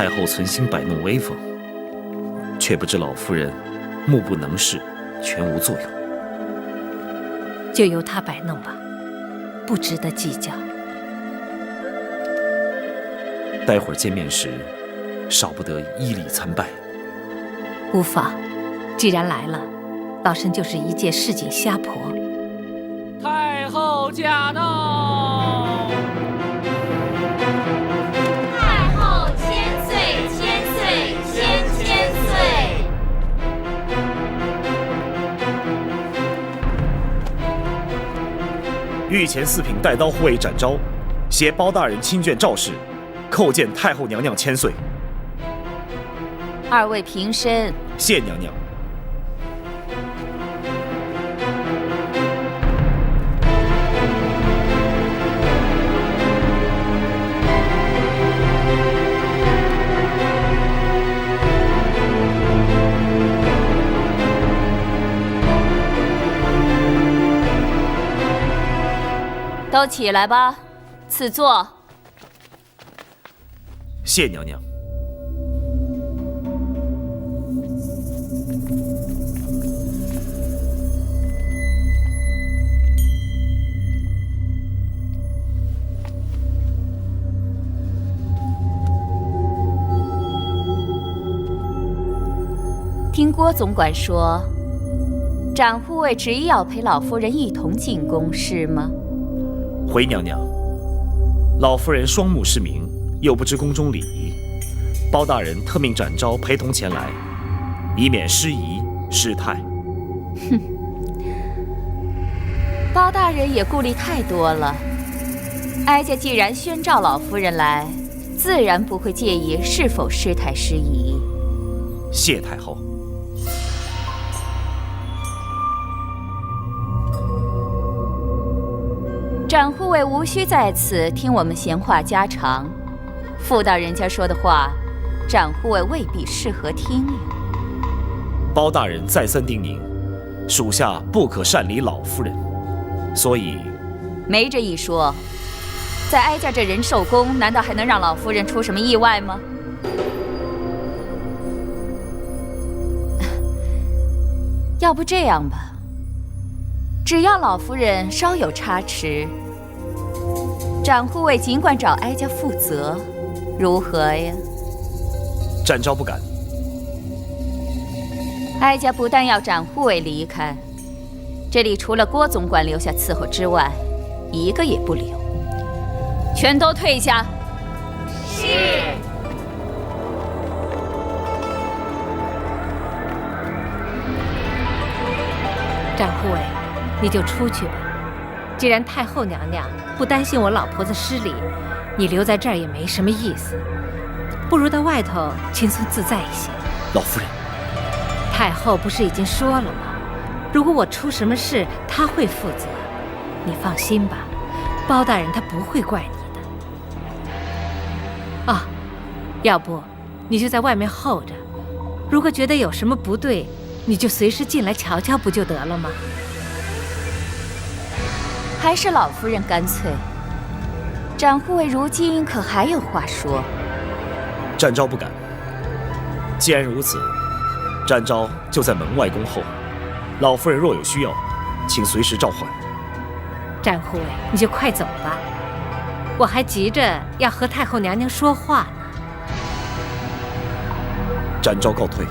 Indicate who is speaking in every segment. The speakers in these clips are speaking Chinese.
Speaker 1: 太后存心摆弄威风，却不知老夫人目不能视，全无作用。
Speaker 2: 就由她摆弄吧，不值得计较。
Speaker 1: 待会儿见面时，少不得依礼参拜。
Speaker 2: 无妨，既然来了，老身就是一介市井瞎婆。
Speaker 3: 太后驾到！
Speaker 4: 太后千岁千岁千岁！
Speaker 1: 御前四品带刀护卫展昭，携包大人亲眷赵氏，叩见太后娘娘千岁。
Speaker 4: 二位平身。
Speaker 1: 谢娘娘。
Speaker 4: 都起来吧，赐座。
Speaker 1: 谢娘娘。
Speaker 4: 听郭总管说，展护卫执意要陪老夫人一同进宫，是吗？
Speaker 1: 回娘娘，老夫人双目失明，又不知宫中礼仪，包大人特命展昭陪同前来，以免失仪失态。
Speaker 4: 哼，包大人也顾虑太多了。哀家既然宣召老夫人来，自然不会介意是否失态失仪。
Speaker 1: 谢太后。
Speaker 4: 展护卫无需在此听我们闲话家常，妇道人家说的话，展护卫未必适合听呀。
Speaker 1: 包大人再三叮咛，属下不可擅离老夫人，所以
Speaker 4: 没这一说。在哀家这人寿宫，难道还能让老夫人出什么意外吗？要不这样吧，只要老夫人稍有差池，展护卫尽管找哀家负责，如何呀？
Speaker 1: 展昭不敢。
Speaker 4: 哀家不但要展护卫离开，这里除了郭总管留下伺候之外，一个也不留，全都退下。
Speaker 5: 是。
Speaker 2: 展护卫，你就出去吧。既然太后娘娘不担心我老婆子失礼，你留在这儿也没什么意思，不如到外头轻松自在一些。
Speaker 1: 老夫人，
Speaker 2: 太后不是已经说了吗？如果我出什么事，她会负责。你放心吧，包大人他不会怪你的。啊，要不你就在外面候着，如果觉得有什么不对，你就随时进来瞧瞧，不就得了吗？
Speaker 4: 还是老夫人干脆。展护卫如今可还有话说？
Speaker 1: 展昭不敢。既然如此，展昭就在门外恭候。老夫人若有需要，请随时召唤。
Speaker 2: 展护卫，你就快走吧，我还急着要和太后娘娘说话呢。
Speaker 1: 展昭告退。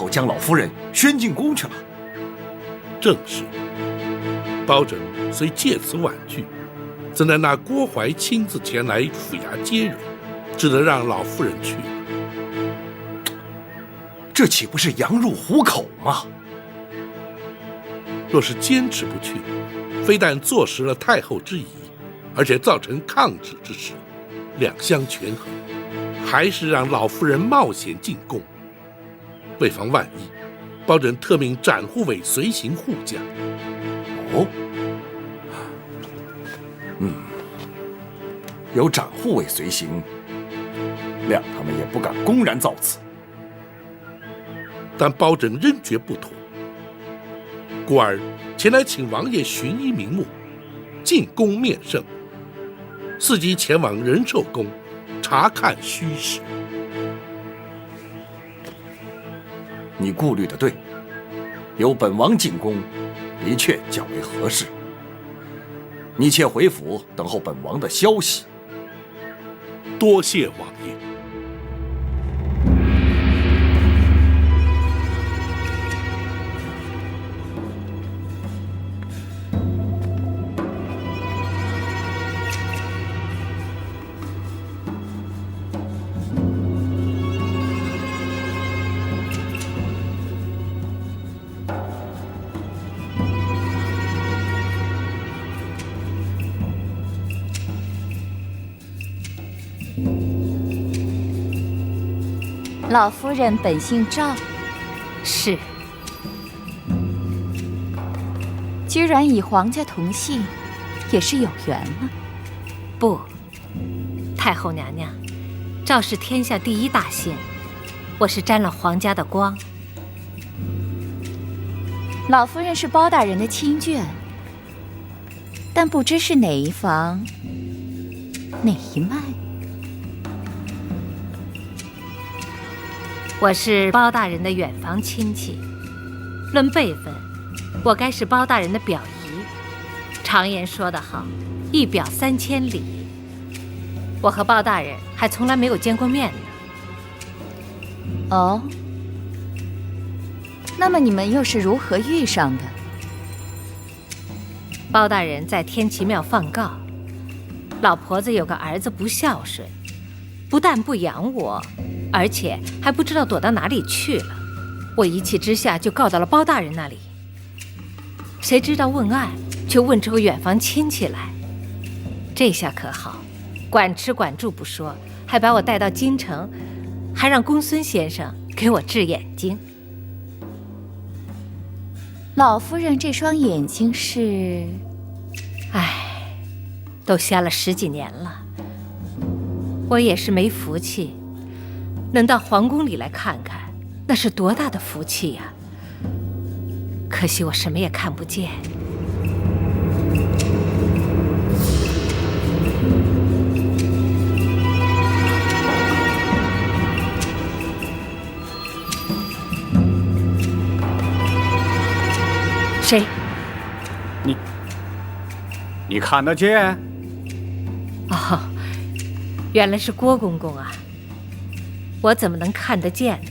Speaker 1: 将老夫人宣进宫去了。
Speaker 6: 正是，包拯虽借此婉拒，怎奈那郭槐亲自前来府衙接人，只得让老夫人去了。
Speaker 7: 这岂不是羊入虎口吗？
Speaker 6: 若是坚持不去，非但坐实了太后之疑，而且造成抗旨之事，两相权衡，还是让老夫人冒险进宫。为防万一，包拯特命展护卫随行护驾。
Speaker 7: 哦，有展护卫随行，谅他们也不敢公然造次。
Speaker 6: 但包拯仍觉不妥，故而前来请王爷寻医名目，进宫面圣，伺机前往仁寿宫查看虚实。
Speaker 7: 你顾虑的对，由本王进宫，的确较为合适。你且回府等候本王的消息。
Speaker 6: 多谢王爷。
Speaker 4: 老夫人本姓赵，
Speaker 2: 是。
Speaker 4: 居然与皇家同姓，也是有缘了。
Speaker 2: 不，太后娘娘，赵是天下第一大姓，我是沾了皇家的光。
Speaker 4: 老夫人是包大人的亲眷，但不知是哪一房、哪一脉。
Speaker 2: 我是包大人的远房亲戚，论辈分，我该是包大人的表姨。常言说得好，一表3000里。我和包大人还从来没有见过面呢。
Speaker 4: 哦，那么你们又是如何遇上的？
Speaker 2: 包大人在天齐庙放告，老婆子有个儿子不孝顺，不但不养我，而且还不知道躲到哪里去了。我一气之下就告到了包大人那里。谁知道问案却问出个远房亲戚来，这下可好，管吃管住不说，还把我带到京城，还让公孙先生给我治眼睛。
Speaker 4: 老夫人这双眼睛是……
Speaker 2: 唉，都瞎了10几年了。我也是没福气，能到皇宫里来看看，那是多大的福气呀！可惜我什么也看不见。谁？
Speaker 8: 你看得见？
Speaker 2: 哦，原来是郭公公啊！我怎么能看得见呢？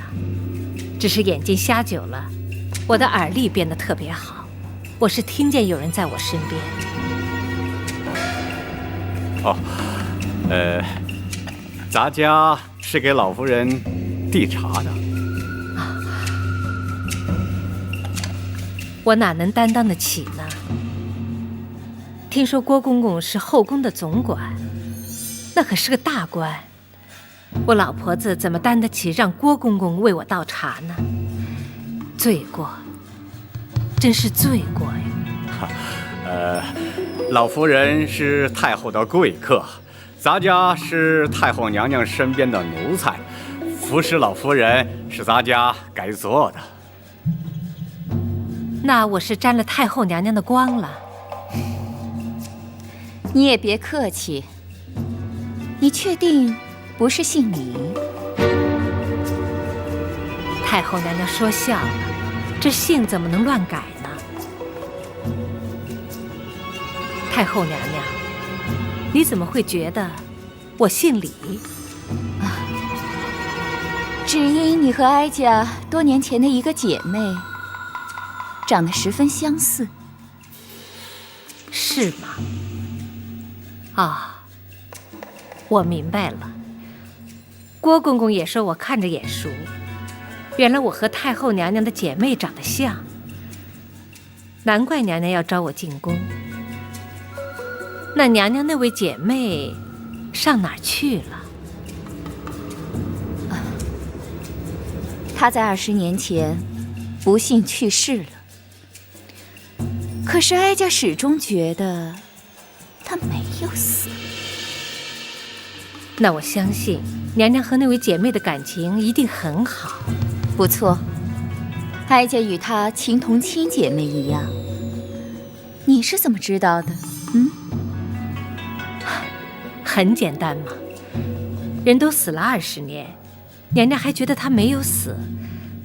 Speaker 2: 只是眼睛瞎久了，我的耳力变得特别好，我是听见有人在我身边。
Speaker 8: 哦，咱家是给老夫人递茶的。
Speaker 2: 我哪能担当得起呢？听说郭公公是后宫的总管，那可是个大官，我老婆子怎么担得起让郭公公为我倒茶呢？罪过，真是罪过呀！
Speaker 8: 老夫人是太后的贵客，咱家是太后娘娘身边的奴才，服侍老夫人是咱家该做的。
Speaker 2: 那我是沾了太后娘娘的光了。
Speaker 4: 你也别客气，你确定不是姓李？
Speaker 2: 太后娘娘说笑了，这姓怎么能乱改呢？太后娘娘，你怎么会觉得我姓李？
Speaker 4: 只因你和哀家多年前的一个姐妹长得十分相似。
Speaker 2: 是吗？啊，我明白了。郭公公也说我看着眼熟，原来我和太后娘娘的姐妹长得像，难怪娘娘要招我进宫。那娘娘那位姐妹上哪儿去了？
Speaker 4: 他在20年前不幸去世了。可是哀家始终觉得他没有死。
Speaker 2: 那我相信娘娘和那位姐妹的感情一定很好。
Speaker 4: 不错，哀家与她情同亲姐妹一样。你是怎么知道的？
Speaker 2: 很简单嘛，人都死了20年，娘娘还觉得他没有死，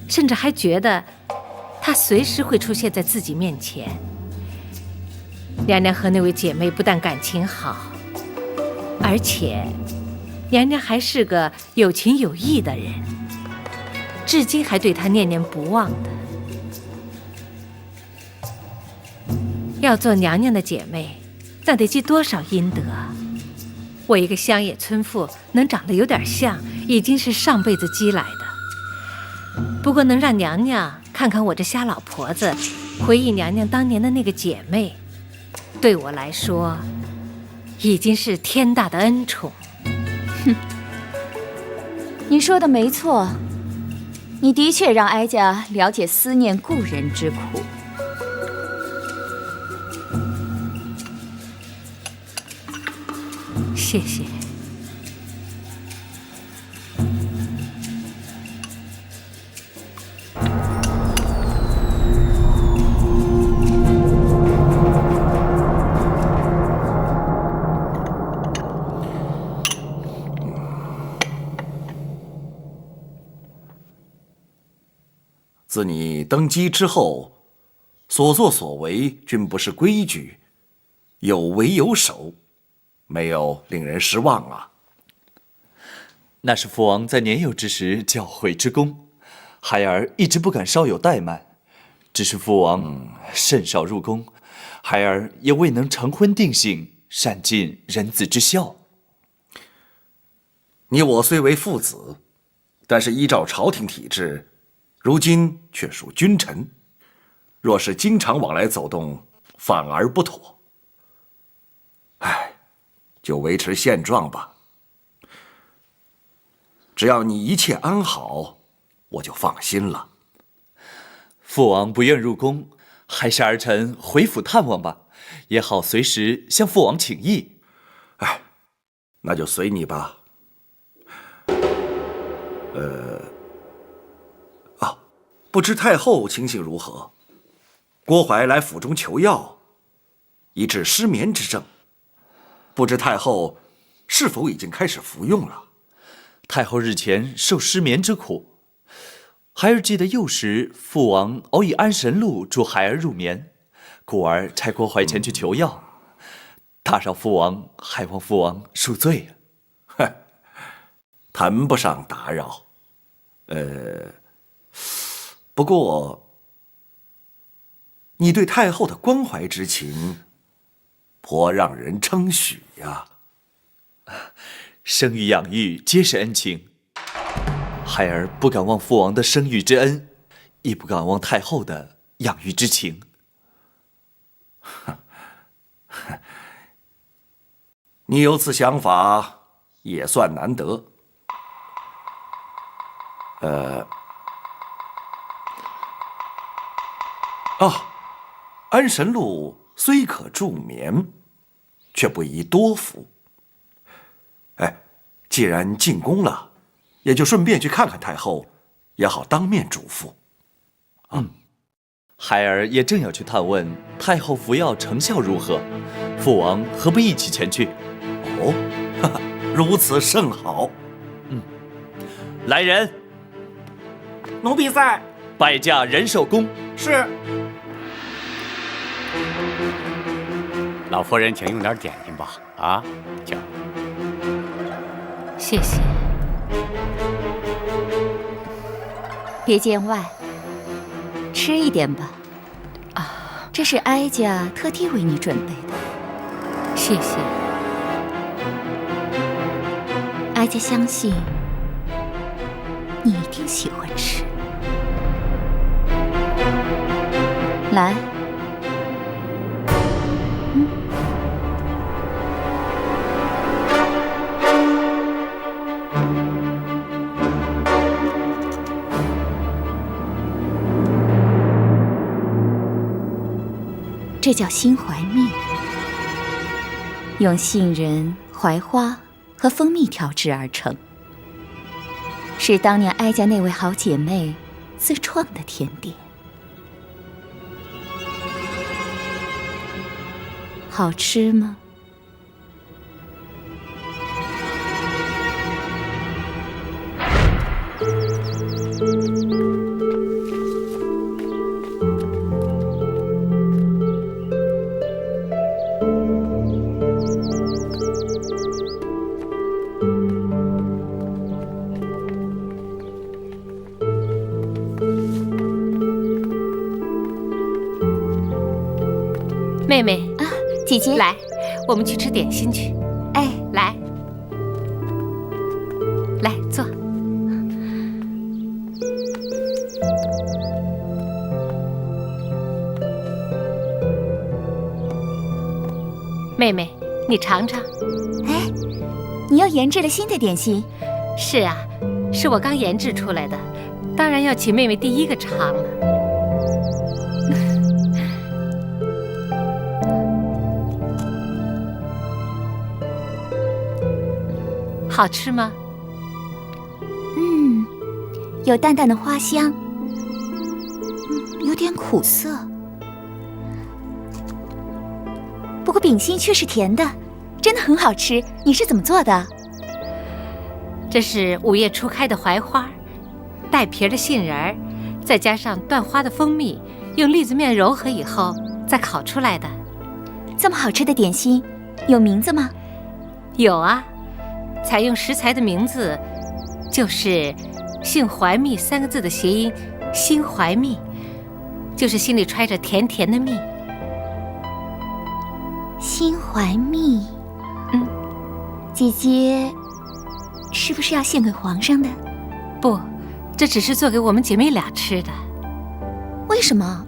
Speaker 2: 甚至还觉得他随时会出现在自己面前。娘娘和那位姐妹不但感情好，而且娘娘还是个有情有义的人，至今还对她念念不忘的。要做娘娘的姐妹，那得积多少阴德？我一个乡野村妇能长得有点像，已经是上辈子积来的。不过能让娘娘看看我这瞎老婆子，回忆娘娘当年的那个姐妹，对我来说已经是天大的恩宠。
Speaker 4: 你说的没错，你的确让哀家了解思念故人之苦。
Speaker 2: 谢谢。
Speaker 7: 自你登基之后，所作所为均不是规矩，有为有守，没有令人失望啊。
Speaker 9: 那是父王在年幼之时教诲之功，孩儿一直不敢稍有怠慢。只是父王甚少入宫，孩儿也未能成婚定性，善尽人子之孝。
Speaker 7: 你我虽为父子，但是依照朝廷体制，如今却属君臣，若是经常往来走动，反而不妥。就维持现状吧。只要你一切安好，我就放心了。
Speaker 9: 父王不愿入宫，还是儿臣回府探望吧，也好随时向父王请益。
Speaker 7: 那就随你吧。不知太后情形如何？郭槐来府中求药，以治失眠之症。不知太后是否已经开始服用了？
Speaker 9: 太后日前受失眠之苦，孩儿记得幼时父王偶以安神露助孩儿入眠，故而差郭槐前去求药。打扰父王，还望父王恕罪。
Speaker 7: 谈不上打扰。不过你对太后的关怀之情，颇让人称许呀。
Speaker 9: 生育养育皆是恩情，孩儿不敢忘父王的生育之恩，亦不敢忘太后的养育之情。
Speaker 7: 你有此想法，也算难得。安神露虽可助眠，却不宜多服。既然进宫了，也就顺便去看看太后，也好当面嘱咐。
Speaker 9: 孩儿也正要去探问太后服药成效如何，父王何不一起前去？
Speaker 7: 如此甚好。
Speaker 9: 来人，
Speaker 3: 奴婢在。
Speaker 9: 拜驾仁寿宫。
Speaker 3: 是。
Speaker 8: 老夫人，请用点点心吧。请。
Speaker 2: 谢谢。
Speaker 4: 别见外，吃一点吧。这是哀家特地为你准备的。
Speaker 2: 谢谢。
Speaker 4: 哀家相信你一定喜欢吃。来。这叫心怀蜜，用杏仁、槐花和蜂蜜调制而成，是当年哀家那位好姐妹自创的甜点。好吃吗？
Speaker 2: 妹妹
Speaker 4: 啊，姐姐，
Speaker 2: 来，我们去吃点心去。
Speaker 4: 哎，
Speaker 2: 来，来坐。妹妹，你尝尝。
Speaker 4: 哎，你又研制了新的点心？
Speaker 2: 是啊，是我刚研制出来的，当然要请妹妹第一个尝了。好吃吗？
Speaker 4: 有淡淡的花香，有点苦涩。不过饼心却是甜的，真的很好吃。你是怎么做的？
Speaker 2: 这是5月初开的槐花，带皮的杏仁儿，再加上断花的蜂蜜，用栗子面揉合以后再烤出来的。
Speaker 4: 这么好吃的点心，有名字吗？
Speaker 2: 有啊，采用食材的名字就是杏怀蜜3个字的谐音，心怀蜜，就是心里揣着甜甜的蜜。
Speaker 4: 心怀蜜，姐姐是不是要献给皇上的？
Speaker 2: 不，这只是做给我们姐妹俩吃的。
Speaker 4: 为什么？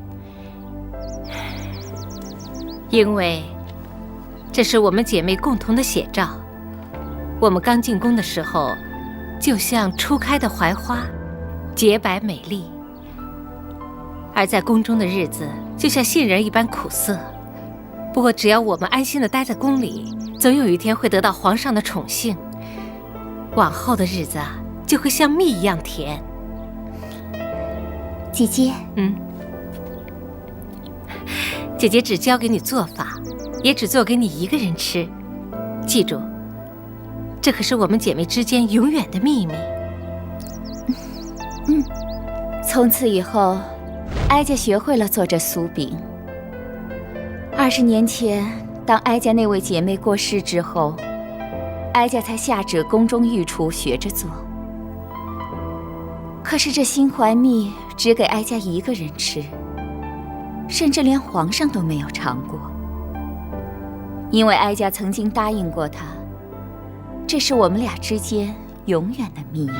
Speaker 2: 因为这是我们姐妹共同的写照。我们刚进宫的时候，就像初开的槐花，洁白美丽；而在宫中的日子，就像杏仁一般苦涩。不过，只要我们安心地待在宫里，总有一天会得到皇上的宠幸，往后的日子啊，就会像蜜一样甜。
Speaker 4: 姐姐，
Speaker 2: 姐姐只教给你做法，也只做给你一个人吃。记住，这可是我们姐妹之间永远的秘密。
Speaker 4: 从此以后，哀家学会了做这酥饼。20年前，当哀家那位姐妹过世之后，哀家才下旨宫中御厨学着做。可是这心怀蜜只给哀家一个人吃，甚至连皇上都没有尝过。因为哀家曾经答应过他，这是我们俩之间永远的秘密。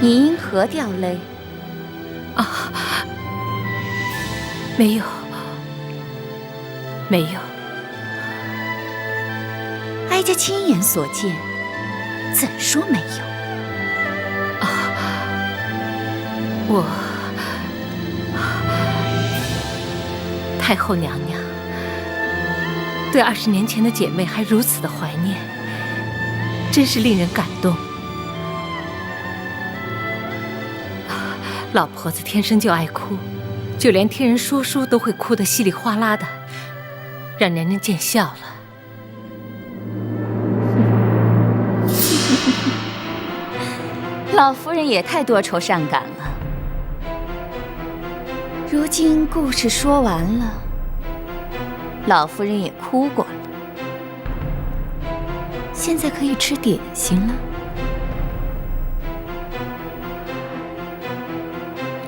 Speaker 4: 你因何掉泪？
Speaker 2: 啊，没有，没有。
Speaker 4: 哀家亲眼所见，怎说没有？
Speaker 2: 我太后娘娘对20年前的姐妹还如此的怀念，真是令人感动。老婆子天生就爱哭，就连听人说书都会哭得稀里哗啦的，让娘娘见笑了。
Speaker 4: 老夫人也太多愁善感了。如今故事说完了，老夫人也哭过了，现在可以吃点心了。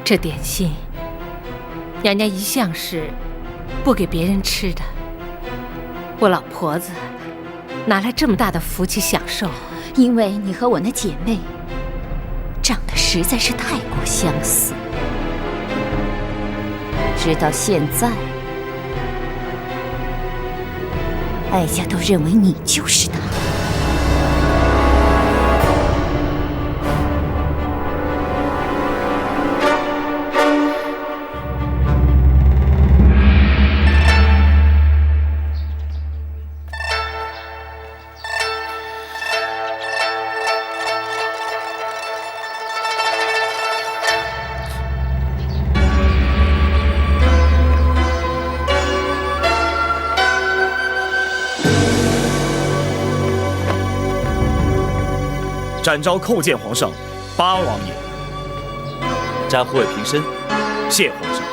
Speaker 2: 这点心，娘娘一向是不给别人吃的。我老婆子拿来这么大的福气享受？
Speaker 4: 因为你和我那姐妹长得实在是太过相似，直到现在，哀家都认为你就是她。
Speaker 1: 展昭叩见皇上，八王爷。
Speaker 9: 展护卫平身。
Speaker 1: 谢皇上。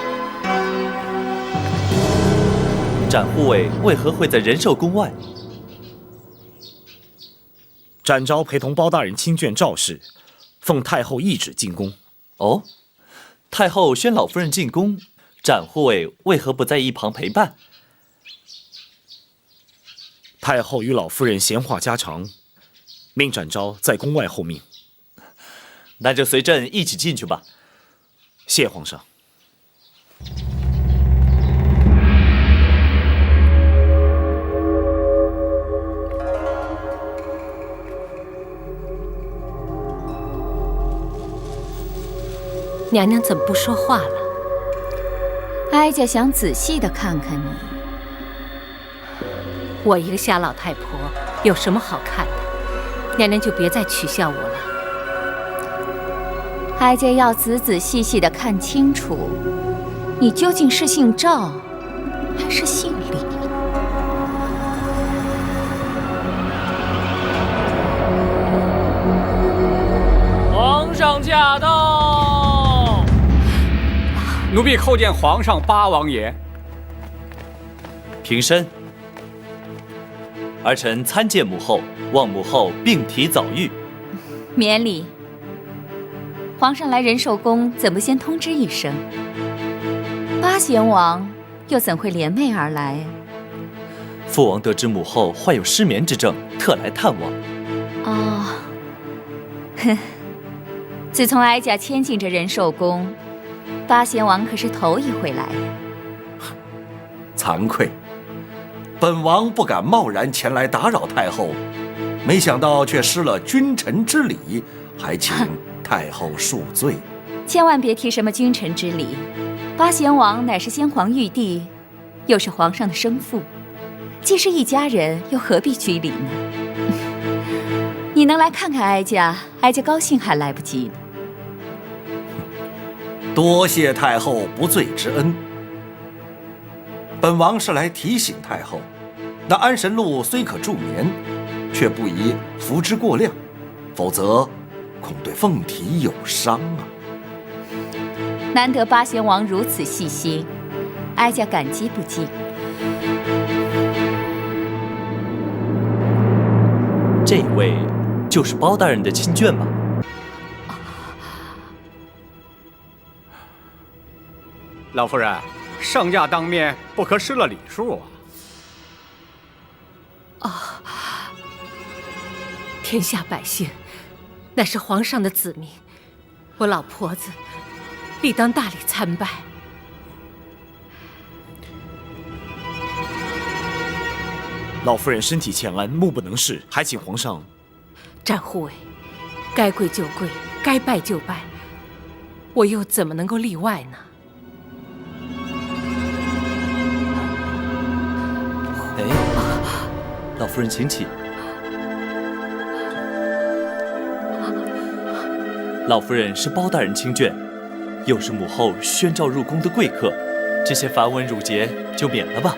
Speaker 9: 展护卫为何会在仁寿宫外？
Speaker 1: 展昭陪同包大人亲眷赵氏，奉太后懿旨进宫。
Speaker 9: 哦，太后宣老夫人进宫，展护卫为何不在一旁陪伴？
Speaker 1: 太后与老夫人闲话家常，命展昭在宫外候命。
Speaker 9: 那就随朕一起进去吧。
Speaker 1: 谢皇上。
Speaker 2: 娘娘怎么不说话了？
Speaker 4: 哀家想仔细地看看你。
Speaker 2: 我一个瞎老太婆，有什么好看的？娘娘就别再取笑我了。
Speaker 4: 哀家要仔仔细细地看清楚，你究竟是姓赵，还是姓李？
Speaker 3: 皇上驾到！
Speaker 8: 奴婢叩见皇上八王爷。
Speaker 9: 平身。儿臣参见母后，望母后病体早愈。
Speaker 4: 免礼。皇上来仁寿宫，怎不先通知一声？八贤王又怎会联袂而来？
Speaker 9: 父王得知母后患有失眠之症，特来探望。
Speaker 4: 哦，哼，自从哀家迁进这仁寿宫，八贤王可是头一回来呀。
Speaker 7: 惭愧，本王不敢贸然前来打扰太后，没想到却失了君臣之礼，还请太后恕罪。
Speaker 4: 千万别提什么君臣之礼，八贤王乃是先皇玉帝，又是皇上的生父，既是一家人，又何必拘礼呢？你能来看看哀家，哀家高兴还来不及呢。
Speaker 7: 多谢太后不罪之恩。本王是来提醒太后，那安神露虽可助眠，却不宜服之过量，否则恐对凤体有伤啊。
Speaker 4: 难得八贤王如此细心，哀家感激不尽。
Speaker 9: 这位就是包大人的亲眷吧？
Speaker 8: 老夫人，上驾当面，不可失了礼数啊！
Speaker 2: 天下百姓乃是皇上的子民，我老婆子理当大礼参拜。
Speaker 1: 老夫人身体欠安，目不能视，还请皇上。
Speaker 2: 展护卫，该跪就跪，该拜就拜，我又怎么能够例外呢？
Speaker 9: 哎，老夫人请起。老夫人是包大人亲眷，又是母后宣召入宫的贵客，这些繁文缛节就免了吧。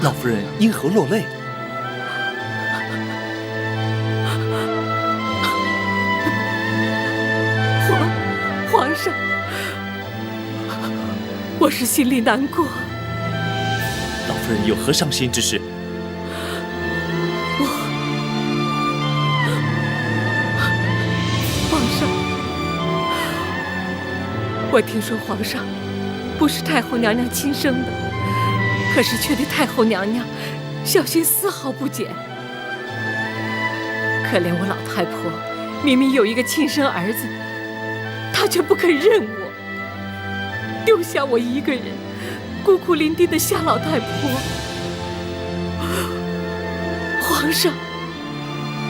Speaker 9: 老夫人因何落泪？
Speaker 2: 皇上，我是心里难过。
Speaker 9: 老夫人有何伤心之事？
Speaker 2: 皇上，我听说皇上不是太后娘娘亲生的，可是却对太后娘娘小心丝毫不减。可怜我老太婆，明明有一个亲生儿子，她却不肯认我，丢下我一个人，孤苦伶仃的夏老太婆。皇上，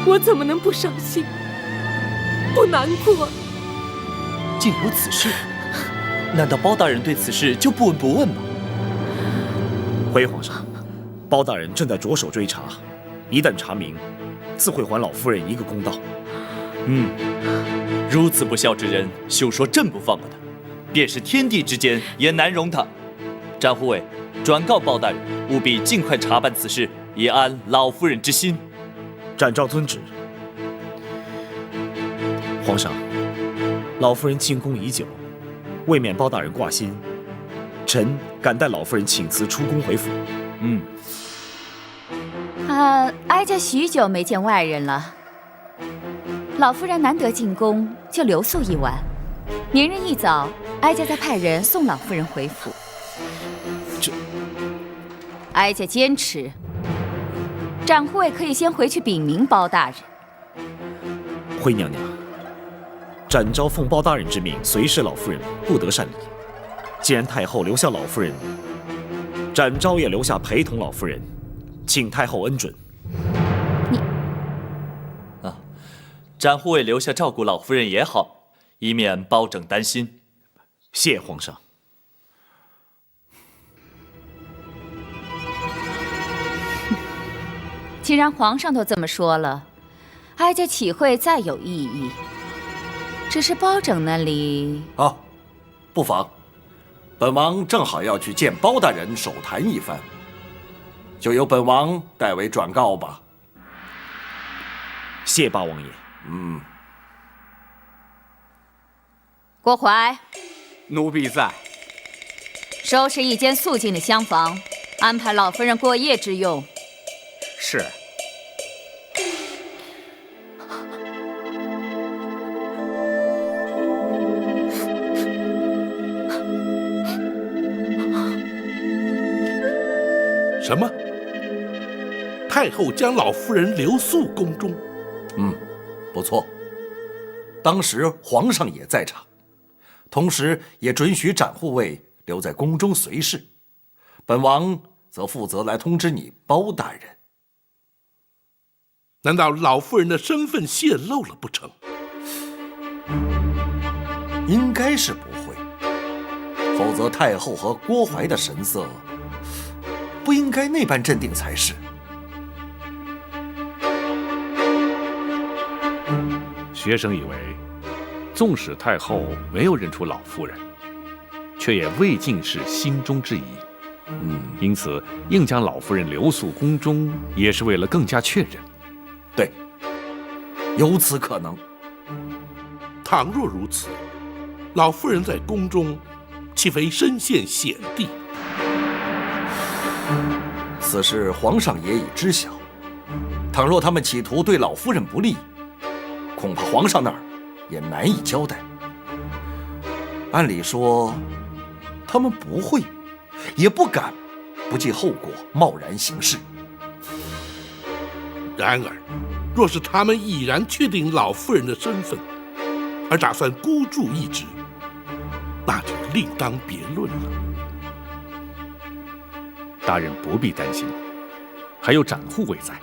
Speaker 2: 我怎么能不伤心，不难过？
Speaker 9: 竟有此事？难道包大人对此事就不闻不问吗？
Speaker 1: 回皇上，包大人正在着手追查，一旦查明，自会还老夫人一个公道。
Speaker 9: 如此不孝之人，休说朕不放过他，便是天地之间也难容他。詹护卫，转告包大人，务必尽快查办此事，以安老夫人之心。
Speaker 1: 展昭遵旨。皇上，老夫人进宫已久，未免包大人挂心，臣敢代老夫人请辞出宫回府。
Speaker 4: 哀家许久没见外人了，老夫人难得进宫，就留宿一晚。明日一早，哀家再派人送老夫人回府。哀家坚持，展护卫可以先回去禀明包大人。
Speaker 1: 惠娘娘，展昭奉包大人之命随侍老夫人，不得擅离。既然太后留下老夫人，展昭也留下陪同老夫人，请太后恩准。
Speaker 9: 展护卫留下照顾老夫人也好，以免包拯担心。
Speaker 1: 谢皇上。
Speaker 4: 既然皇上都这么说了，哀家岂会再有异议？只是包拯那里……
Speaker 7: 不妨。本王正好要去见包大人手谈一番，就由本王代为转告吧。
Speaker 1: 谢八王爷。
Speaker 4: 郭槐，
Speaker 8: 奴婢在。
Speaker 4: 收拾一间肃静的厢房，安排老夫人过夜之用。
Speaker 8: 是。
Speaker 6: 什么？太后将老夫人留宿宫中？
Speaker 7: 不错。当时皇上也在场，同时也准许展护卫留在宫中随侍。本王则负责来通知你包大人。
Speaker 6: 难道老夫人的身份泄露了不成？
Speaker 7: 应该是不会，否则太后和郭槐的神色不应该那般镇定才是。
Speaker 10: 学生以为，纵使太后没有认出老夫人，却也未尽是心中之疑。因此硬将老夫人留宿宫中，也是为了更加确认。
Speaker 7: 对，有此可能。
Speaker 6: 倘若如此，老夫人在宫中，岂非身陷险地？
Speaker 7: 此事皇上也已知晓。倘若他们企图对老夫人不利，恐怕皇上那儿也难以交代。按理说，他们不会，也不敢不计后果贸然行事。
Speaker 6: 然而，若是他们已然确定老夫人的身份，而打算孤注一掷，那就另当别论了。
Speaker 10: 大人不必担心，还有展护卫在。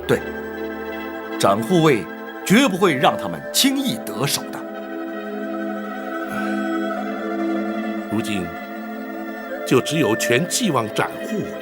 Speaker 7: 对，展护卫绝不会让他们轻易得手的。
Speaker 6: 如今，就只有全寄望展护卫了。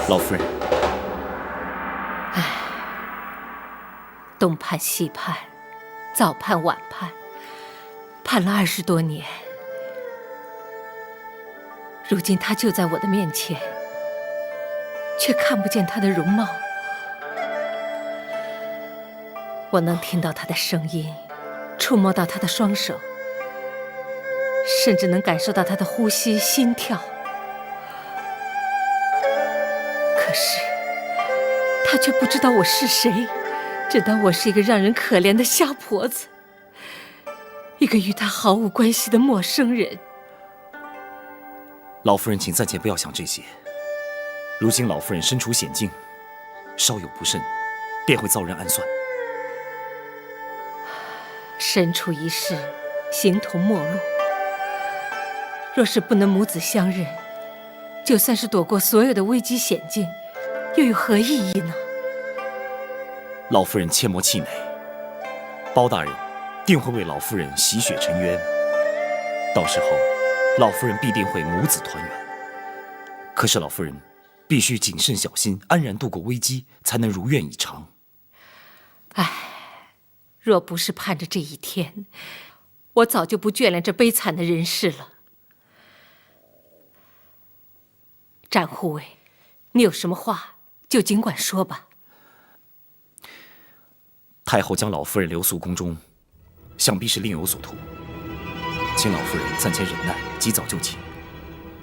Speaker 1: 老夫人，
Speaker 2: 东盼西盼，早盼晚盼，盼了20多年，如今他就在我的面前，却看不见她的容貌。我能听到她的声音，触摸到她的双手，甚至能感受到她的呼吸、心跳。可是，她却不知道我是谁，只当我是一个让人可怜的瞎婆子，一个与她毫无关系的陌生人。
Speaker 1: 老夫人，请暂且不要想这些。如今老夫人身处险境，稍有不慎，便会遭人暗算。
Speaker 2: 身处一世，形同陌路。若是不能母子相认，就算是躲过所有的危机险境，又有何意义呢？
Speaker 1: 老夫人切莫气馁，包大人定会为老夫人洗雪沉冤。到时候，老夫人必定会母子团圆。可是老夫人必须谨慎小心，安然度过危机，才能如愿以偿。
Speaker 2: 唉，若不是盼着这一天，我早就不眷恋这悲惨的人世了。展护卫，你有什么话就尽管说吧。
Speaker 1: 太后将老夫人留宿宫中，想必是另有所图，请老夫人暂且忍耐，及早就寝，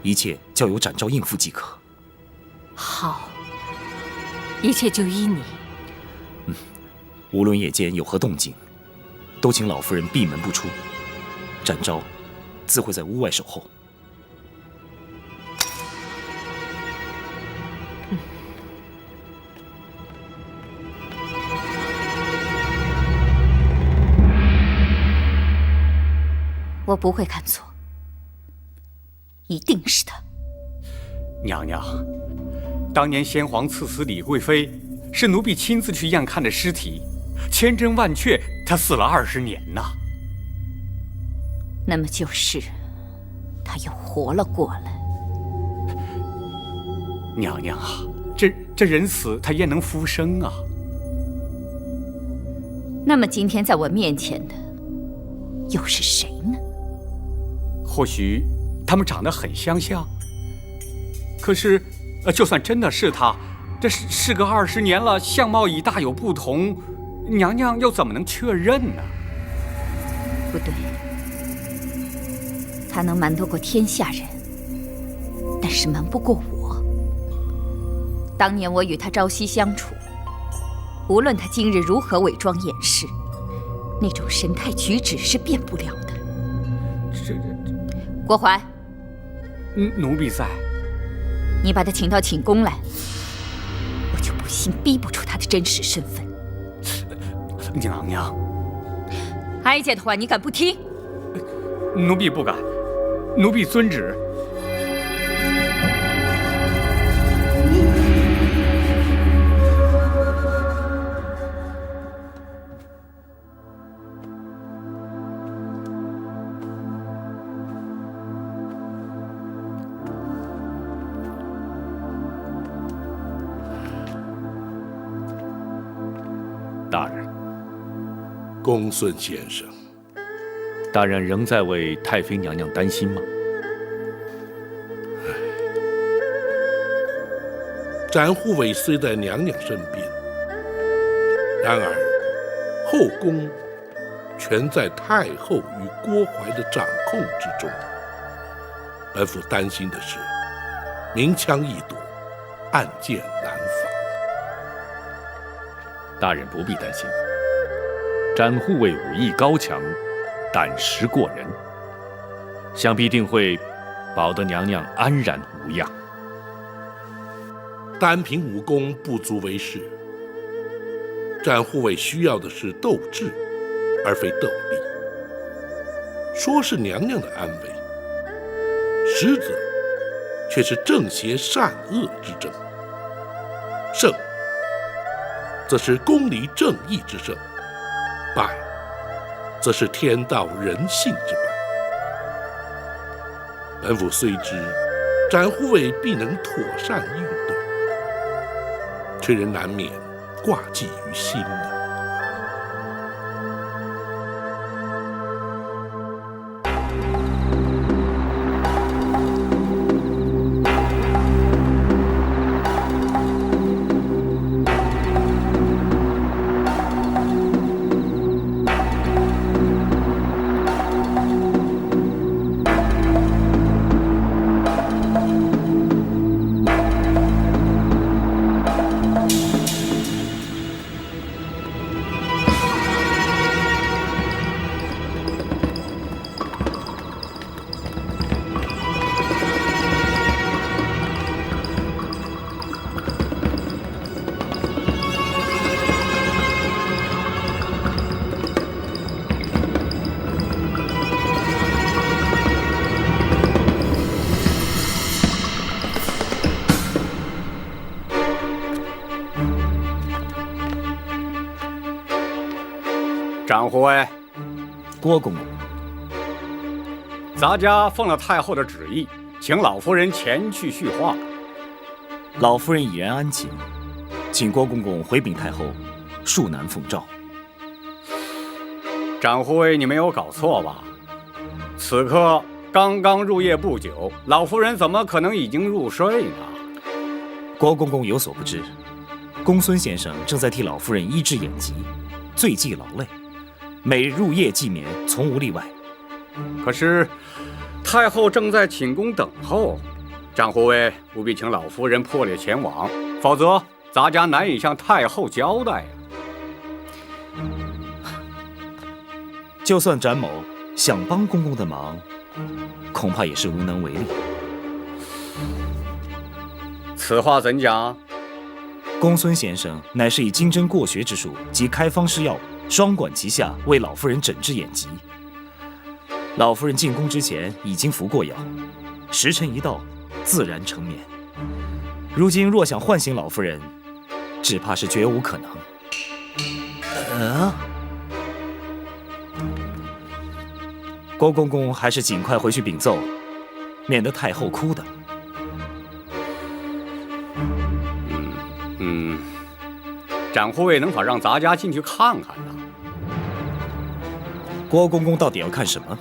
Speaker 1: 一切交由展昭应付即可。
Speaker 2: 好，一切就依你。
Speaker 1: 无论夜间有何动静，都请老夫人闭门不出，展昭自会在屋外守候。
Speaker 4: 我不会看错，一定是他。
Speaker 8: 娘娘，当年先皇赐死李贵妃，是奴婢亲自去验看的尸体，千真万确，她死了20年呐。
Speaker 4: 那么就是他又活了过来。
Speaker 8: 娘娘啊，这人死他焉能复生啊？
Speaker 4: 那么今天在我面前的又是谁呢？
Speaker 8: 或许他们长得很相像，可是，就算真的是他，这事隔20年了，相貌已大有不同，娘娘又怎么能确认呢？
Speaker 4: 不对，他能瞒得过天下人，但是瞒不过我。当年我与他朝夕相处，无论他今日如何伪装掩饰，那种神态举止是变不了的。郭淮，
Speaker 8: 奴婢在。
Speaker 4: 你把他请到寝宫来，我就不信逼不出他的真实身份。
Speaker 8: 娘娘，
Speaker 4: 哀家的话你敢不听？
Speaker 8: 奴婢不敢，奴婢遵旨。
Speaker 10: 大人，
Speaker 6: 公孙先生，
Speaker 10: 大人仍在为太妃娘娘担心吗？
Speaker 6: 展护卫虽在娘娘身边，然而后宫全在太后与郭淮的掌控之中。本府担心的是，明枪易躲，暗箭难防。
Speaker 10: 大人不必担心，展护卫武艺高强，胆识过人，想必定会保得娘娘安然无恙。
Speaker 6: 单凭武功不足为事，展护卫需要的是斗智，而非斗力。说是娘娘的安危，实则却是正邪善恶之争。胜，则是公理正义之胜；败，则是天道人性之败。本府虽知展护卫必能妥善应对，却仍难免挂记于心呢。
Speaker 8: 展护卫，
Speaker 1: 郭公公，
Speaker 8: 咱家奉了太后的旨意，请老夫人前去叙话。
Speaker 1: 老夫人已然安寝，请郭公公回禀太后，恕难奉诏。
Speaker 8: 展护卫，你没有搞错吧？此刻刚刚入夜不久，老夫人怎么可能已经入睡呢？
Speaker 1: 郭公公有所不知，公孙先生正在替老夫人医治眼疾，最忌劳累，每日入夜既眠，从无例外。
Speaker 8: 可是太后正在寝宫等候，展护卫务必请老夫人破例前往，否则咱家难以向太后交代呀。
Speaker 1: 就算展某想帮公公的忙，恐怕也是无能为力。
Speaker 8: 此话怎讲？
Speaker 1: 公孙先生乃是以经侦过学之术及开方施药双管齐下，为老夫人诊治眼疾。老夫人进宫之前已经服过药，时辰一到，自然成眠。如今若想唤醒老夫人，只怕是绝无可能。郭公公还是尽快回去禀奏，免得太后哭的。
Speaker 8: 展护卫能否让咱家进去看看呢？
Speaker 1: 郭公公到底要看什么？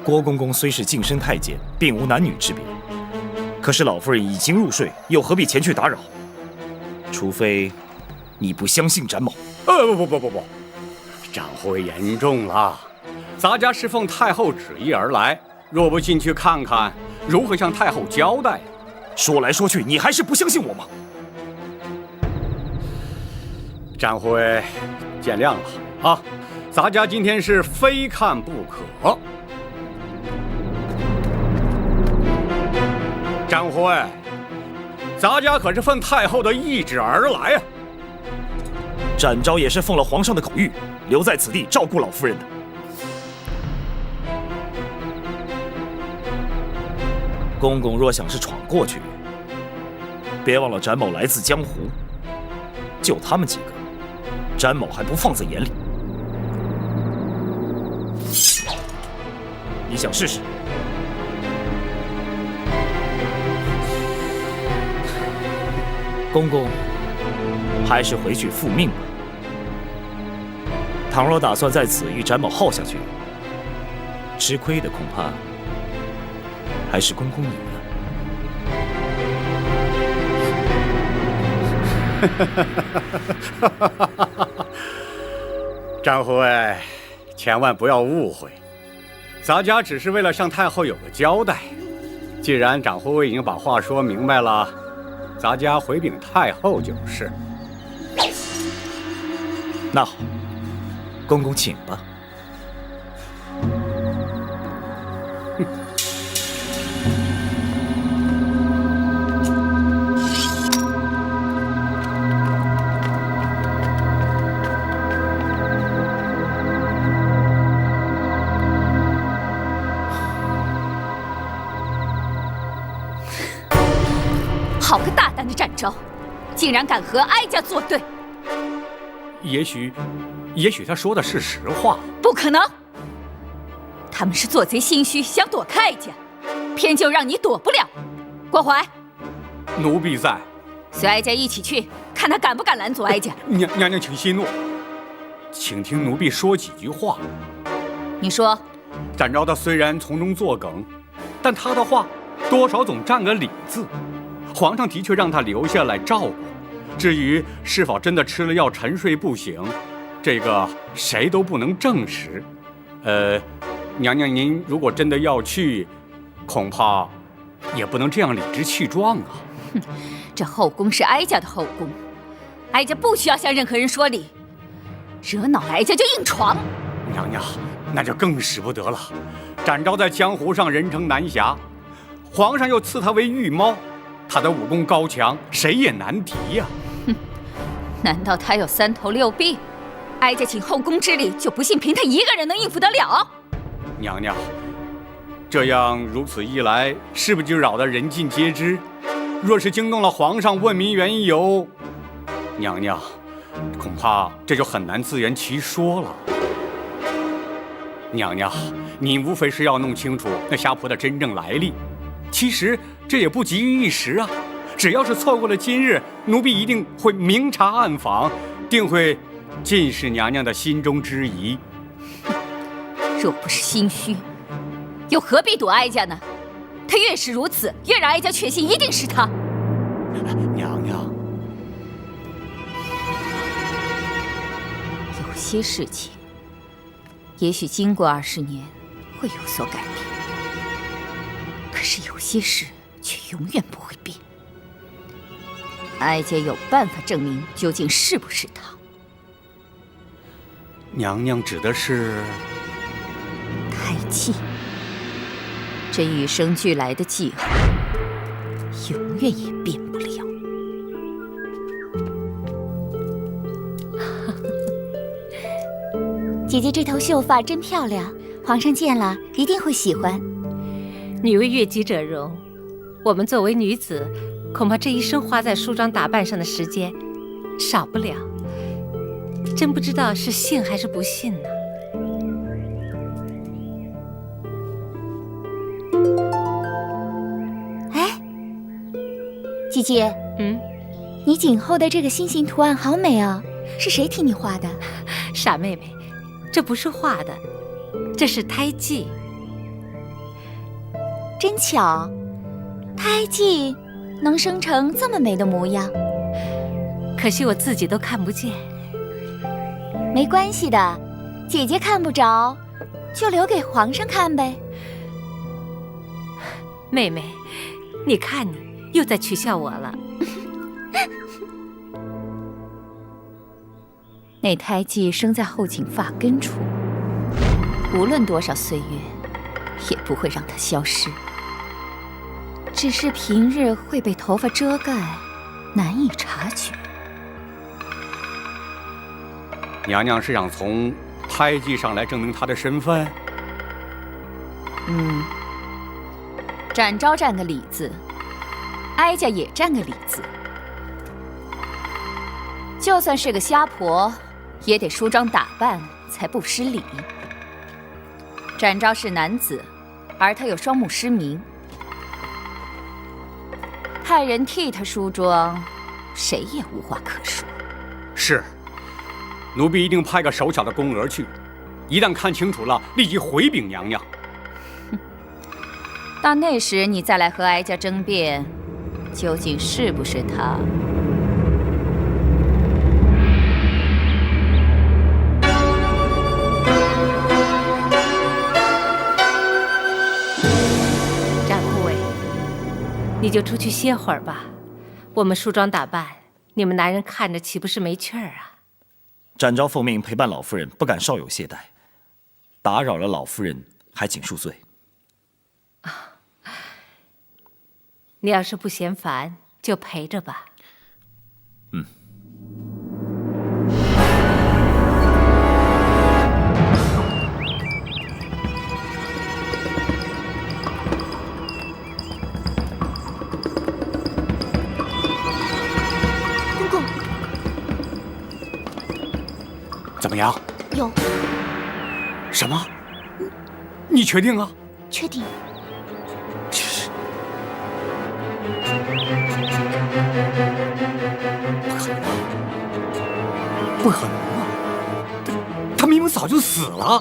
Speaker 1: 郭公公虽是近身太监，并无男女之别，可是老夫人已经入睡，又何必前去打扰？除非你不相信展某。
Speaker 8: 不，展护卫言重了，咱家是奉太后旨意而来，若不进去看看，如何向太后交代？
Speaker 1: 说来说去，你还是不相信我吗？
Speaker 8: 展护卫，见谅了啊！咱家今天是非看不可。展护卫，咱家可是奉太后的懿旨而来啊！
Speaker 1: 展昭也是奉了皇上的口谕，留在此地照顾老夫人的。公公若想是闯过去，别忘了展某来自江湖，就他们几个，展某还不放在眼里。你想试试？公公，还是回去复命吧。倘若打算在此与展某耗下去，吃亏的恐怕还是公公你
Speaker 8: 呢。展护卫，千万不要误会，咱家只是为了向太后有个交代。既然展护卫已经把话说明白了，咱家回禀太后就是。
Speaker 1: 那好，公公请吧。
Speaker 4: 好个大胆的展昭，竟然敢和哀家作对！
Speaker 8: 也许他说的是实话。
Speaker 4: 不可能，他们是做贼心虚，想躲开哀家，偏就让你躲不了。郭槐，
Speaker 8: 奴婢在，
Speaker 4: 随哀家一起去，看他敢不敢拦阻哀家。
Speaker 8: 娘娘请息怒，请听奴婢说几句话。
Speaker 4: 你说，
Speaker 8: 展昭他虽然从中作梗，但他的话多少总占个理字。皇上的确让他留下来照顾，至于是否真的吃了药沉睡不醒，这个谁都不能证实。娘娘您如果真的要去，恐怕也不能这样理直气壮啊。
Speaker 4: 哼，这后宫是哀家的后宫，哀家不需要向任何人说理，惹恼了哀家就硬闯。
Speaker 8: 娘娘，那就更使不得了。展昭在江湖上人称南侠，皇上又赐他为御猫。他的武功高强，谁也难敌呀！
Speaker 4: 哼，难道他有3头6臂？哀家请后宫之力，就不信凭他一个人能应付得了？
Speaker 8: 娘娘，这样如此一来，是不是就扰得人尽皆知？若是惊动了皇上，问明缘由，娘娘，恐怕这就很难自圆其说了。娘娘，您无非是要弄清楚那虾婆的真正来历，其实这也不急于一时啊。只要是错过了今日，奴婢一定会明察暗访，定会尽释娘娘的心中之疑。
Speaker 4: 若不是心虚，又何必躲哀家呢？他越是如此，越让哀家确信一定是他。
Speaker 8: 娘娘，
Speaker 4: 有些事情，也许经过20年会有所改变，可是有些事却永远不会变。哀家有办法证明究竟是不是他。
Speaker 8: 娘娘指的是
Speaker 4: 胎记，这与生俱来的记号，永远也变不了。姐姐这头秀发真漂亮，皇上见了一定会喜欢。
Speaker 2: 女为悦己者容，我们作为女子，恐怕这一生花在梳妆打扮上的时间少不了。真不知道是信还是不信呢。
Speaker 4: 哎，姐姐，你颈后的这个心形图案好美哦，是谁替你画的？
Speaker 2: 傻妹妹，这不是画的，这是胎记。
Speaker 4: 真巧，胎记能生成这么美的模样，
Speaker 2: 可惜我自己都看不见。
Speaker 4: 没关系的，姐姐看不着，就留给皇上看呗。
Speaker 2: 妹妹，你看你又在取笑我了。
Speaker 4: 那胎记生在后颈发根处，无论多少岁月，也不会让它消失。只是平日会被头发遮盖，难以察觉。
Speaker 8: 娘娘是想从胎记上来证明她的身份？
Speaker 4: 展昭占个理字，哀家也占个理字。就算是个虾婆，也得梳妆打扮才不失礼。展昭是男子，而他有双目失明，派人替他梳妆，谁也无话可说。
Speaker 8: 是，奴婢一定派个手巧的宫娥去，一旦看清楚了，立即回禀娘娘。
Speaker 4: 到那时你再来和哀家争辩，究竟是不是他？
Speaker 2: 展护卫，你就出去歇会儿吧。我们梳妆打扮，你们男人看着岂不是没趣儿啊？
Speaker 1: 展昭奉命陪伴老夫人，不敢稍有懈怠，打扰了老夫人，还请恕罪。
Speaker 2: 你要是不嫌烦，就陪着吧。
Speaker 4: 公公，
Speaker 8: 怎么样？
Speaker 4: 有
Speaker 8: 什么？你确定啊？
Speaker 4: 确定？
Speaker 8: 不可能啊！他明明早就死了。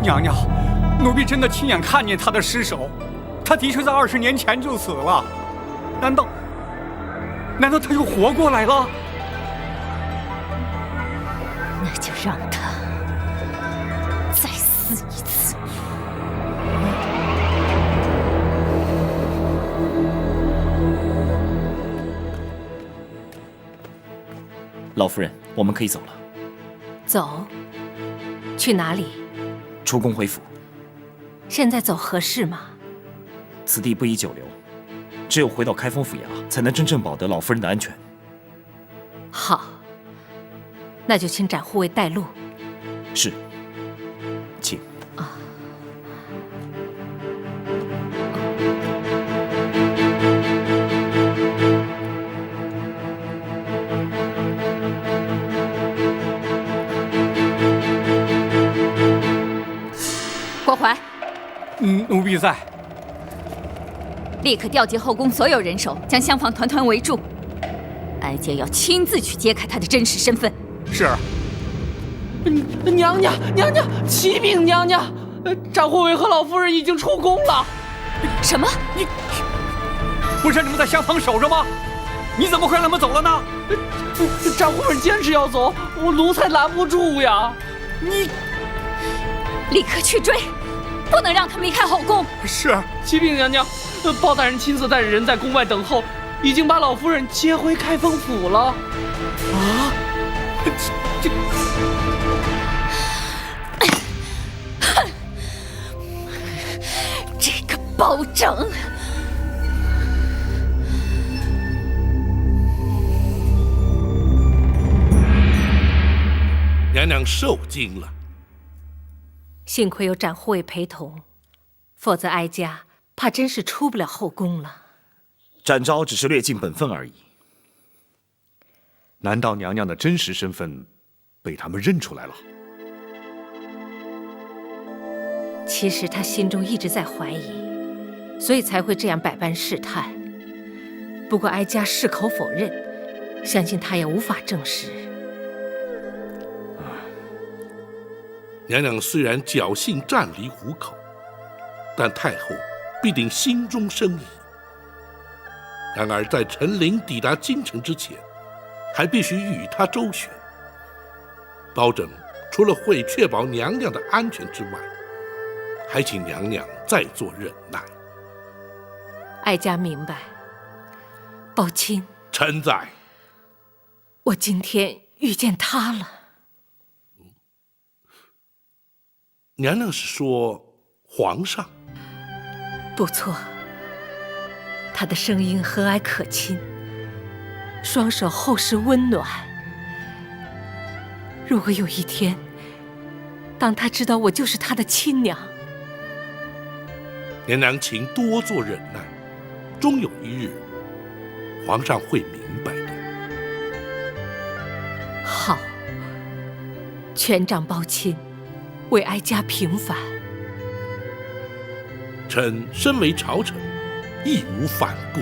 Speaker 8: 娘娘，奴婢真的亲眼看见他的尸首，他的确在20年前就死了。难道他又活过来了？
Speaker 4: 那就让他再死一次。
Speaker 1: 老夫人，我们可以走了。
Speaker 2: 走？去哪里？
Speaker 1: 出宫回府。
Speaker 2: 现在走合适吗？
Speaker 1: 此地不宜久留，只有回到开封府衙，才能真正保得老夫人的安全。
Speaker 2: 好，那就请展护卫带路。
Speaker 1: 是。
Speaker 9: 静。
Speaker 4: 郭淮，
Speaker 8: 奴婢在。
Speaker 4: 立刻调集后宫所有人手，将厢房团团围住。哀家要亲自去揭开他的真实身份。
Speaker 8: 是。
Speaker 3: 娘娘，启禀娘娘，展护卫和老夫人已经出宫了。
Speaker 4: 什么？
Speaker 8: 你不是你们在厢房守着吗？你怎么会让他们走了呢？
Speaker 3: 展护卫坚持要走，我奴才拦不住呀。
Speaker 8: 你
Speaker 4: 立刻去追，不能让他们离开后宫。
Speaker 8: 是。
Speaker 3: 启禀娘娘，包大人亲自带着人在宫外等候，已经把老夫人接回开封府了。
Speaker 8: 啊？这。
Speaker 4: 这个包拯！
Speaker 6: 娘娘受惊了。
Speaker 2: 幸亏有展护卫陪同，否则哀家怕真是出不了后宫了。
Speaker 1: 展昭只是略尽本分而已。
Speaker 10: 难道娘娘的真实身份被他们认出来了？
Speaker 2: 其实他心中一直在怀疑，所以才会这样百般试探。不过哀家矢口否认，相信他也无法证实。
Speaker 6: 娘娘虽然侥幸暂离虎口，但太后必定心中生疑。然而在陈琳抵达京城之前，还必须与她周旋。包拯除了会确保娘娘的安全之外，还请娘娘再做忍耐。
Speaker 2: 哀家明白。宝卿，
Speaker 6: 臣在。
Speaker 2: 我今天遇见他了。
Speaker 6: 娘娘是说皇上？
Speaker 2: 不错，他的声音和蔼可亲，双手厚实温暖。如果有一天，当他知道我就是他的亲娘，
Speaker 6: 娘娘请多做忍耐，终有一日，皇上会明白的。
Speaker 2: 好，权杖包亲，为哀家平反。
Speaker 6: 臣身为朝臣，义无反顾。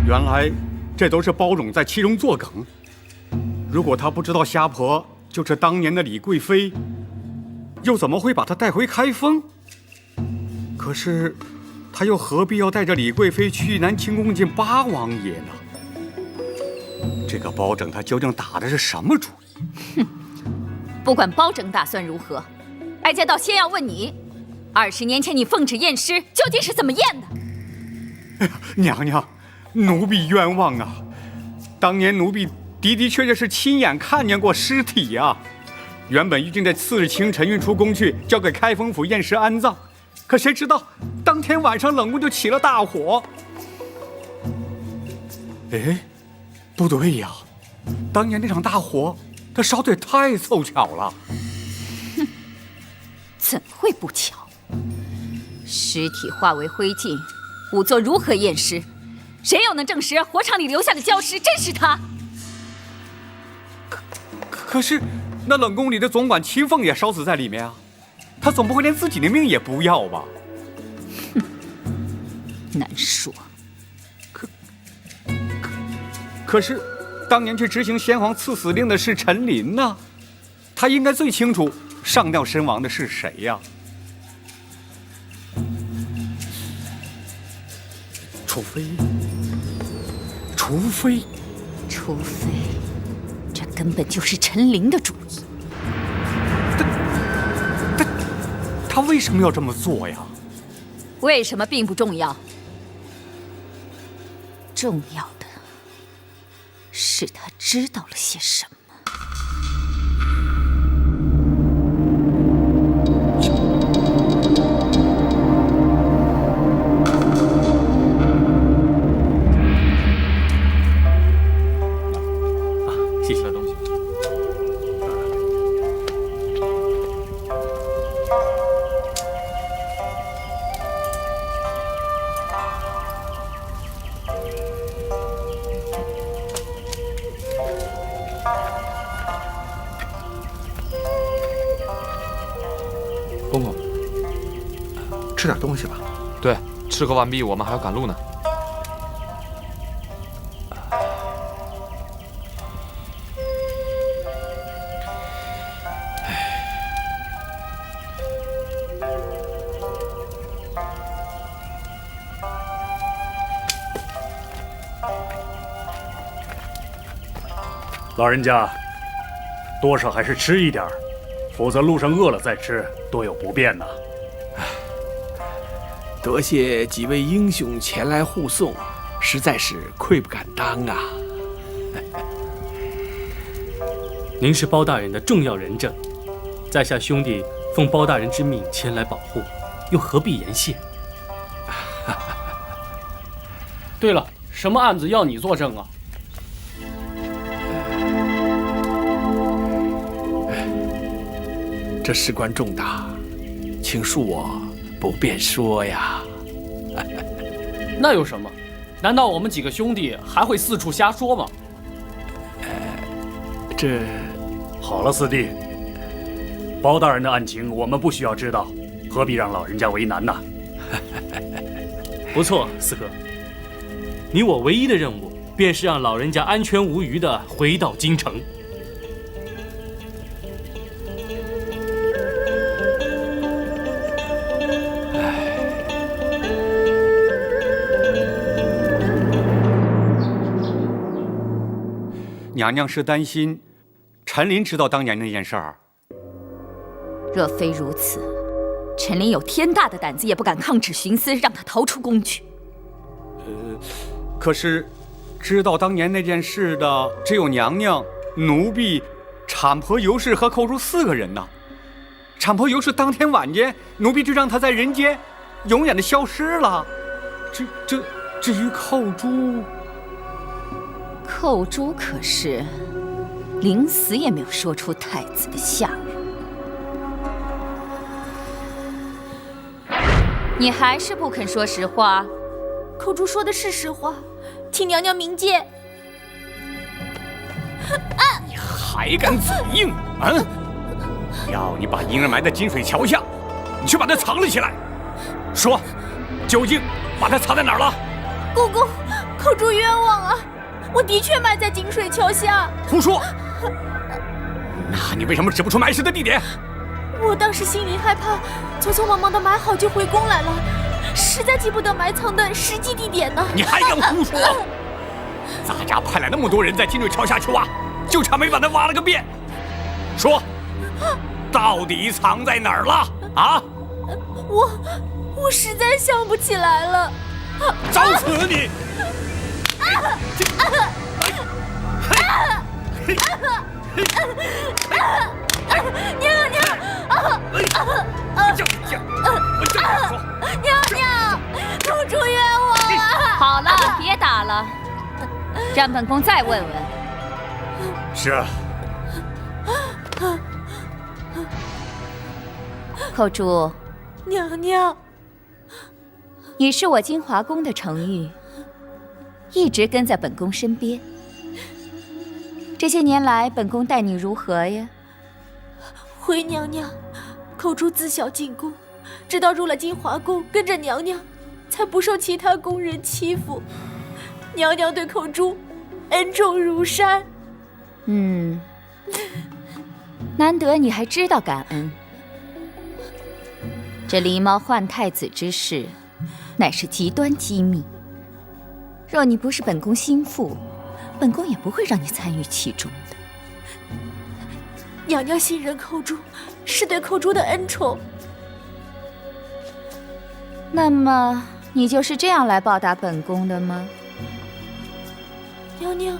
Speaker 8: 原来这都是包拯在其中作梗。如果他不知道虾婆就是当年的李贵妃，又怎么会把她带回开封？可是他又何必要带着李贵妃去南清宫见八王爷呢？这个包拯他究竟打的是什么主意？
Speaker 4: 哼，不管包拯打算如何，哀家倒先要问你，20年前你奉旨验尸究竟是怎么验的？
Speaker 8: 哎呀，娘娘，奴婢冤枉啊！当年奴婢的确是亲眼看见过尸体呀。原本预定在次日清晨运出宫去，交给开封府验尸安葬。可谁知道，当天晚上冷宫就起了大火。哎，不对呀，当年那场大火，它烧得也太凑巧了。
Speaker 4: 哼，怎会不巧？尸体化为灰烬，仵作如何验尸？谁又能证实火场里留下的焦尸真是他？
Speaker 8: 可是，那冷宫里的总管秦凤也烧死在里面啊。他总不会连自己的命也不要吧？
Speaker 4: 哼，难说。
Speaker 8: 可是，当年去执行先皇赐死令的是陈琳呢，他应该最清楚上吊身亡的是谁呀？除非，
Speaker 4: 这根本就是陈琳的主意。
Speaker 8: 他为什么要这么做呀？
Speaker 4: 为什么并不重要，重要的是他知道了些什么。
Speaker 7: 吃点东西吧。
Speaker 11: 对，吃喝完毕，我们还要赶路呢。
Speaker 12: 老人家，多少还是吃一点，否则路上饿了再吃，多有不便呐。
Speaker 3: 多谢几位英雄前来护送，实在是愧不敢当啊。
Speaker 13: 您是包大人的重要人证，在下兄弟奉包大人之命前来保护，又何必言谢？
Speaker 3: 对了，什么案子要你作证啊？这事关重大，请恕我不便说呀。那有什么？难道我们几个兄弟还会四处瞎说吗？
Speaker 12: 这好了，四弟，包大人的案情我们不需要知道，何必让老人家为难呢？
Speaker 13: 不错，四哥，你我唯一的任务便是让老人家安全无虞地回到京城。
Speaker 8: 娘娘是担心陈琳知道当年那件事儿。
Speaker 4: 若非如此，陈琳有天大的胆子也不敢抗旨徇私，让他逃出宫去。
Speaker 8: 可是知道当年那件事的只有娘娘、奴婢、产婆尤氏和寇珠4个人呢。产婆尤氏当天晚间，奴婢就让她在人间永远的消失了。至于寇珠，
Speaker 4: 寇珠可是临死也没有说出太子的下落。你还是不肯说实话？
Speaker 5: 寇珠说的是实话，请娘娘明鉴。
Speaker 8: 你还敢嘴硬啊！要你把婴儿埋在金水桥下，你去把它藏了起来。说，究竟把它藏在哪儿了？
Speaker 5: 公公，寇珠冤枉啊！我的确埋在金水桥下。
Speaker 8: 胡说！那你为什么指不出埋尸的地点？
Speaker 5: 我当时心里害怕，匆匆忙忙的埋好就回宫来了，实在记不得埋藏的实际地点呢。
Speaker 8: 你还敢胡说！咱家派来那么多人在金水桥下去挖，就差没把它挖了个遍。说，到底藏在哪儿了？啊！
Speaker 5: 我实在想不起来了。
Speaker 8: 找死你！
Speaker 5: 娘娘！娘娘，公主冤枉啊！
Speaker 4: 好了，别打了，让本宫再问问。
Speaker 12: 是啊。
Speaker 4: 寇珠，
Speaker 5: 娘娘，
Speaker 4: 你是我金华宫的承玉，一直跟在本宫身边。这些年来，本宫待你如何呀？
Speaker 5: 回娘娘，寇珠自小进宫，直到入了金华宫，跟着娘娘，才不受其他宫人欺负。娘娘对寇珠恩重如山。
Speaker 4: 难得你还知道感恩。这狸猫换太子之事，乃是极端机密。若你不是本宫心腹，本宫也不会让你参与其中的。
Speaker 5: 娘娘信任寇珠，是对寇珠的恩宠。
Speaker 4: 那么，你就是这样来报答本宫的吗？
Speaker 5: 娘娘，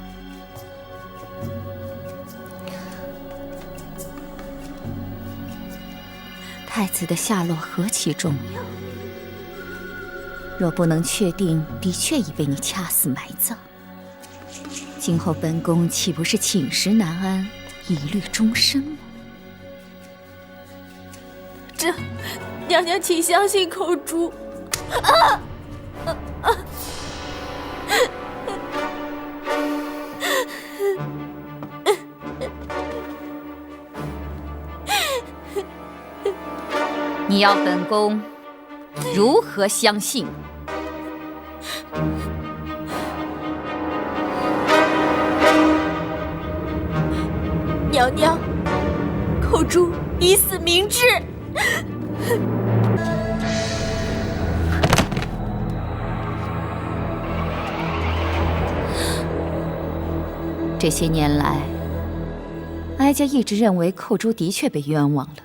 Speaker 4: 太子的下落何其重要！若不能确定的确已被你掐死埋葬，今后本宫岂不是寝食难安，疑虑终身吗？
Speaker 5: 这，娘娘请相信寇珠。
Speaker 4: 你要本宫如何相信？
Speaker 5: 娘娘，寇珠已死明志。
Speaker 4: 这些年来，哀家一直认为寇珠的确被冤枉了，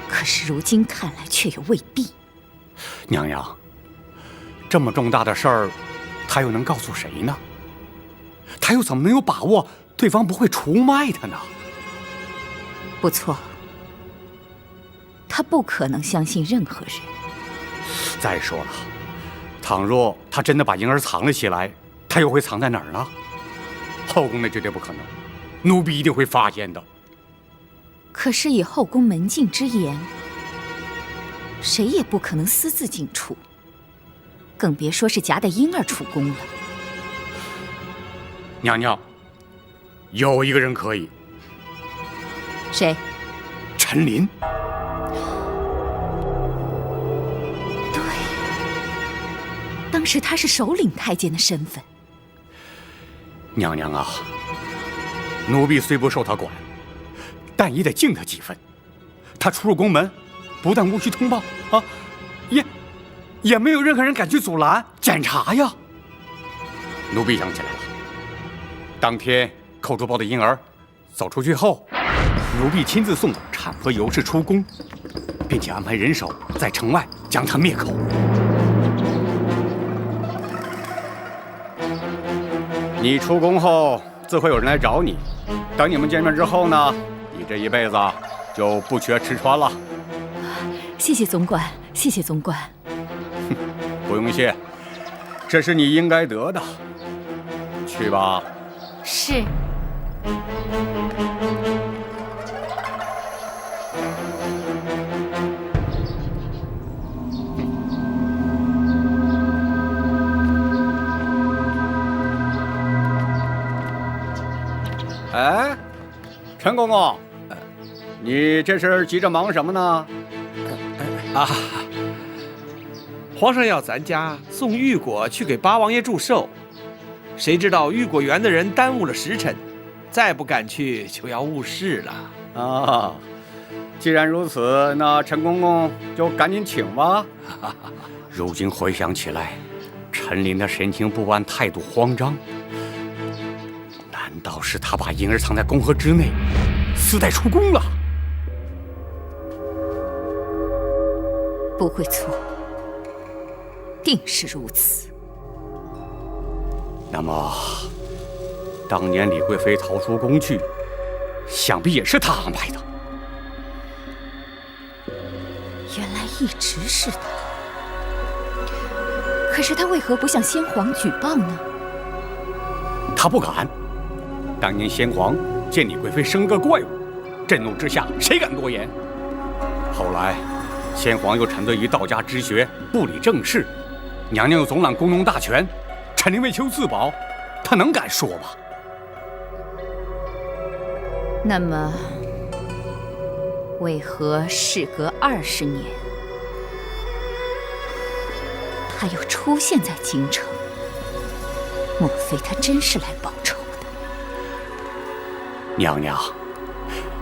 Speaker 4: 可是如今看来却又未必。
Speaker 8: 娘娘，这么重大的事儿，他又能告诉谁呢？他又怎么能有把握对方不会出卖他呢？
Speaker 4: 不错，他不可能相信任何人。
Speaker 8: 再说了，倘若他真的把婴儿藏了起来，他又会藏在哪儿呢？后宫那绝对不可能，奴婢一定会发现的。
Speaker 4: 可是以后宫门禁之严，谁也不可能私自进出，更别说是夹带婴儿出宫了。
Speaker 8: 娘娘，有一个人可以。
Speaker 4: 谁？
Speaker 8: 陈琳。
Speaker 4: 对，当时他是首领太监的身份。
Speaker 8: 娘娘啊，奴婢虽不受他管，但也得敬他几分。他出入宫门，不但无需通报啊，也没有任何人敢去阻拦检查呀。奴婢想起来了，当天寇珠抱的婴儿走出去后，奴婢亲自送产和尤氏出宫，并且安排人手在城外将他灭口。你出宫后，自会有人来找你。等你们见面之后呢，你这一辈子就不缺吃穿了。
Speaker 4: 谢谢总管，谢谢总管。
Speaker 8: 不用谢，这是你应该得的。去吧。
Speaker 2: 是。
Speaker 8: 哎，陈公公，你这是急着忙什么呢？
Speaker 14: 啊，皇上要咱家送玉果去给八王爷祝寿，谁知道玉果园的人耽误了时辰，再不赶去就要误事了。
Speaker 8: 啊，既然如此，那陈公公就赶紧请吧。如今回想起来，陈琳的神情不安，态度慌张。难道是他把婴儿藏在宫河之内，私带出宫了？
Speaker 4: 不会错，定是如此。
Speaker 8: 那么，当年李贵妃逃出宫去，想必也是他安排的。
Speaker 4: 原来一直是他。可是他为何不向先皇举报呢？
Speaker 8: 他不敢。当年先皇见李贵妃生个怪物，震怒之下，谁敢多言？后来，先皇又沉醉于道家之学，不理政事，娘娘又总揽宫中大权，陈琳为求自保，他能敢说吗？
Speaker 4: 那么，为何事隔20年，他又出现在京城？莫非他真是来报仇？
Speaker 8: 娘娘，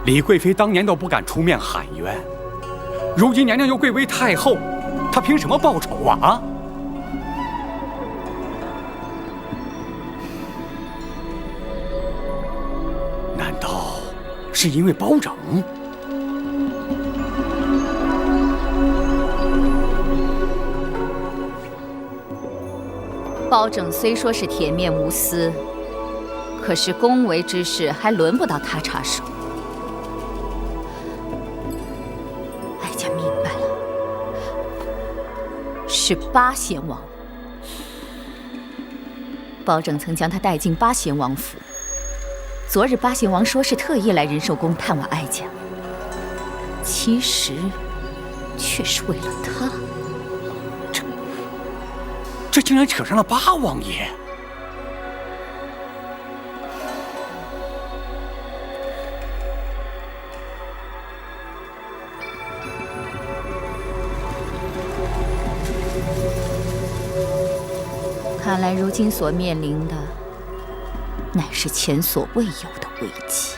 Speaker 8: 李贵妃当年都不敢出面喊冤，如今娘娘又贵为太后，她凭什么报仇啊？难道是因为包拯？
Speaker 4: 包拯虽说是铁面无私，可是宫闱之事还轮不到他插手。哀家明白了，是八贤王。包拯曾将他带进八贤王府。昨日八贤王说是特意来仁寿宫探望哀家，其实却是为了他。
Speaker 8: 这竟然扯上了八王爷！
Speaker 4: 看来如今所面临的，乃是前所未有的危机。